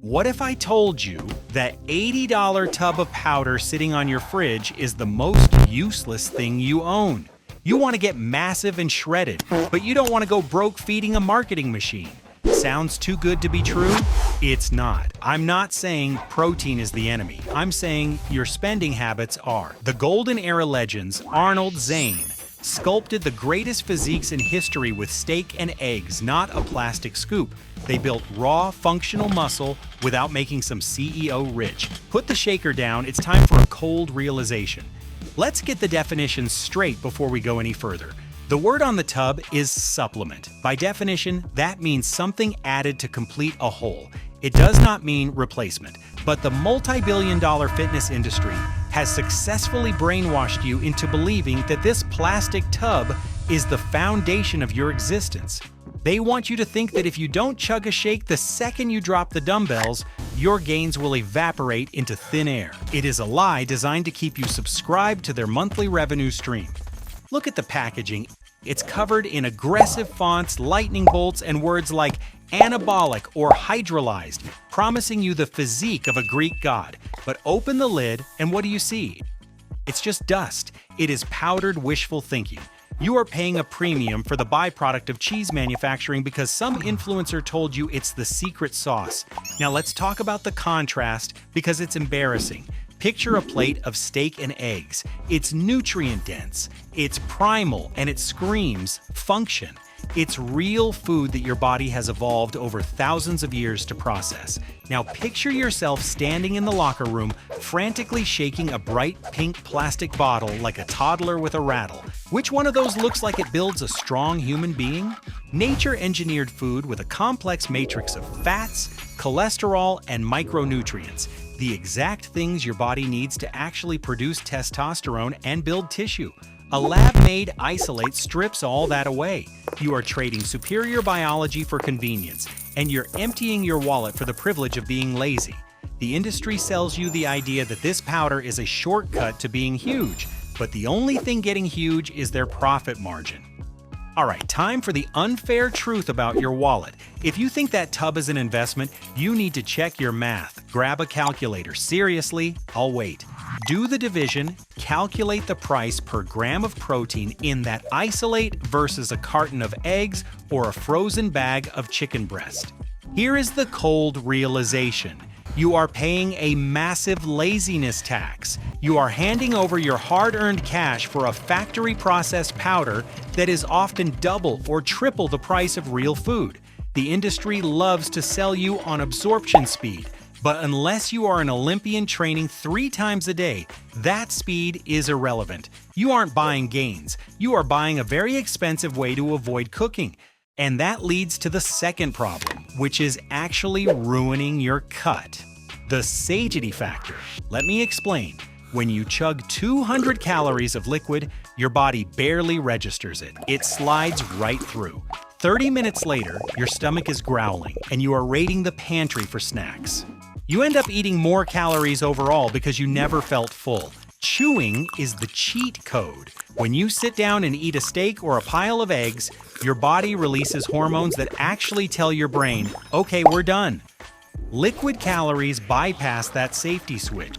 What if I told you that $80 tub of powder sitting on your fridge is the most useless thing you own? You want to get massive and shredded, but you don't want to go broke feeding a marketing machine. Sounds too good to be true? It's not. I'm not saying protein is the enemy. I'm saying your spending habits are. The Golden Era legends, Arnold, Zane, sculpted the greatest physiques in history with steak and eggs, not a plastic scoop. They built raw, functional muscle without making some CEO rich. Put the shaker down, it's time for a cold realization. Let's get the definition straight before we go any further. The word on the tub is supplement. By definition, that means something added to complete a whole. It does not mean replacement, but the multi-billion-dollar fitness industry has successfully brainwashed you into believing that this plastic tub is the foundation of your existence. They want you to think that if you don't chug a shake the second you drop the dumbbells, your gains will evaporate into thin air. It is a lie designed to keep you subscribed to their monthly revenue stream. Look at the packaging. It's covered in aggressive fonts, lightning bolts, and words like anabolic or hydrolyzed, promising you the physique of a Greek god. But open the lid, and what do you see? It's just dust. It is powdered wishful thinking. You are paying a premium for the byproduct of cheese manufacturing because some influencer told you it's the secret sauce. Now let's talk about the contrast because it's embarrassing. Picture a plate of steak and eggs. It's nutrient-dense, it's primal, and it screams function. It's real food that your body has evolved over thousands of years to process. Now picture yourself standing in the locker room, frantically shaking a bright pink plastic bottle like a toddler with a rattle. Which one of those looks like it builds a strong human being? Nature-engineered food with a complex matrix of fats, cholesterol, and micronutrients. The exact things your body needs to actually produce testosterone and build tissue. A lab-made isolate strips all that away. You are trading superior biology for convenience, and you're emptying your wallet for the privilege of being lazy. The industry sells you the idea that this powder is a shortcut to being huge, but the only thing getting huge is their profit margin. Alright, time for the unfair truth about your wallet. If you think that tub is an investment, you need to check your math. Grab a calculator. Seriously, I'll wait. Do the division, calculate the price per gram of protein in that isolate versus a carton of eggs or a frozen bag of chicken breast. Here is the cold realization. You are paying a massive laziness tax. You are handing over your hard-earned cash for a factory-processed powder that is often double or triple the price of real food. The industry loves to sell you on absorption speed, but unless you are an Olympian training 3 times a day, that speed is irrelevant. You aren't buying gains. You are buying a very expensive way to avoid cooking. And that leads to the second problem, which is actually ruining your cut. The satiety factor. Let me explain. When you chug 200 calories of liquid, your body barely registers it. It slides right through. 30 minutes later, your stomach is growling, and you are raiding the pantry for snacks. You end up eating more calories overall because you never felt full. Chewing is the cheat code. When you sit down and eat a steak or a pile of eggs, your body releases hormones that actually tell your brain, okay, we're done. Liquid calories bypass that safety switch.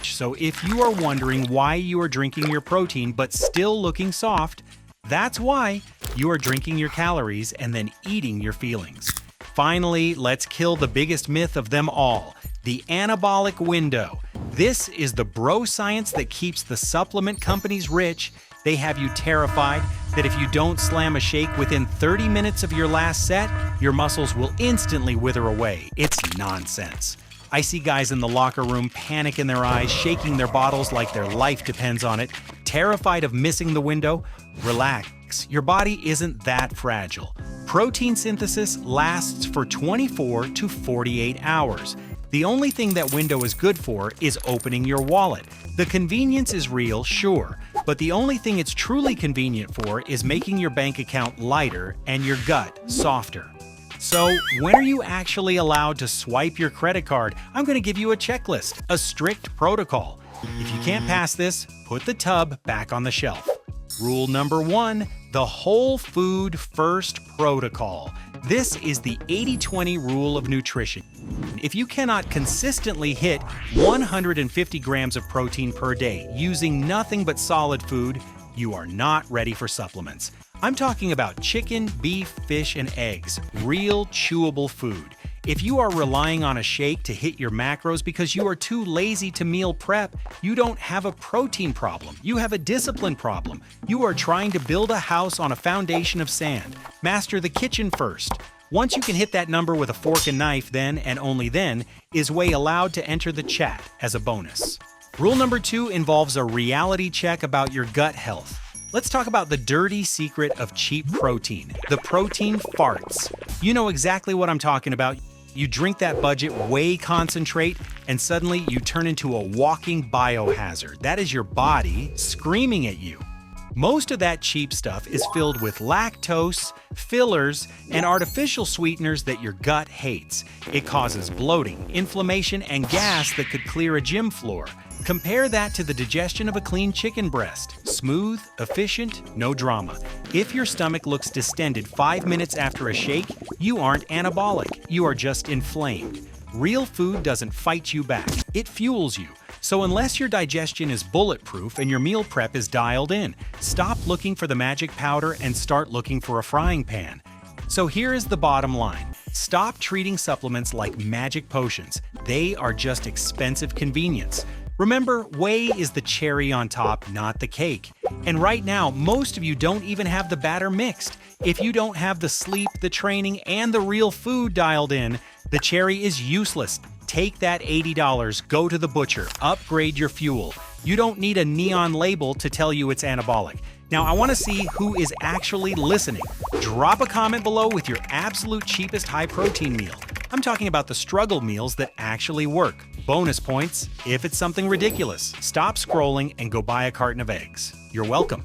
So if you are wondering why you are drinking your protein but still looking soft, that's why you are drinking your calories and then eating your feelings. Finally, let's kill the biggest myth of them all, the anabolic window. This is the bro science that keeps the supplement companies rich. They have you terrified that if you don't slam a shake within 30 minutes of your last set, your muscles will instantly wither away. It's nonsense. I see guys in the locker room, panic in their eyes, shaking their bottles like their life depends on it, terrified of missing the window. Relax, your body isn't that fragile. Protein synthesis lasts for 24 to 48 hours. The only thing that window is good for is opening your wallet. The convenience is real, sure, but the only thing it's truly convenient for is making your bank account lighter and your gut softer. So, when are you actually allowed to swipe your credit card? I'm going to give you a checklist, a strict protocol. If you can't pass this, put the tub back on the shelf. Rule number 1, the whole food first protocol. This is the 80-20 rule of nutrition. If you cannot consistently hit 150 grams of protein per day using nothing but solid food, you are not ready for supplements. I'm talking about chicken, beef, fish, and eggs, real chewable food. If you are relying on a shake to hit your macros because you are too lazy to meal prep, you don't have a protein problem. You have a discipline problem. You are trying to build a house on a foundation of sand. Master the kitchen first. Once you can hit that number with a fork and knife, then and only then is Whey allowed to enter the chat as a bonus. Rule number 2 involves a reality check about your gut health. Let's talk about the dirty secret of cheap protein, the protein farts. You know exactly what I'm talking about. You drink that budget whey concentrate, and suddenly you turn into a walking biohazard. That is your body screaming at you. Most of that cheap stuff is filled with lactose, fillers, and artificial sweeteners that your gut hates. It causes bloating, inflammation, and gas that could clear a gym floor. Compare that to the digestion of a clean chicken breast. Smooth, efficient, no drama. If your stomach looks distended 5 minutes after a shake, you aren't anabolic, you are just inflamed. Real food doesn't fight you back, it fuels you. So unless your digestion is bulletproof and your meal prep is dialed in, stop looking for the magic powder and start looking for a frying pan. So here is the bottom line. Stop treating supplements like magic potions. They are just expensive convenience. Remember, whey is the cherry on top, not the cake. And right now, most of you don't even have the batter mixed. If you don't have the sleep, the training, and the real food dialed in, the cherry is useless. Take that $80, go to the butcher, upgrade your fuel. You don't need a neon label to tell you it's anabolic. Now, I want to see who is actually listening. Drop a comment below with your absolute cheapest high-protein meal. I'm talking about the struggle meals that actually work. Bonus points if it's something ridiculous. Stop scrolling and go buy a carton of eggs. You're welcome.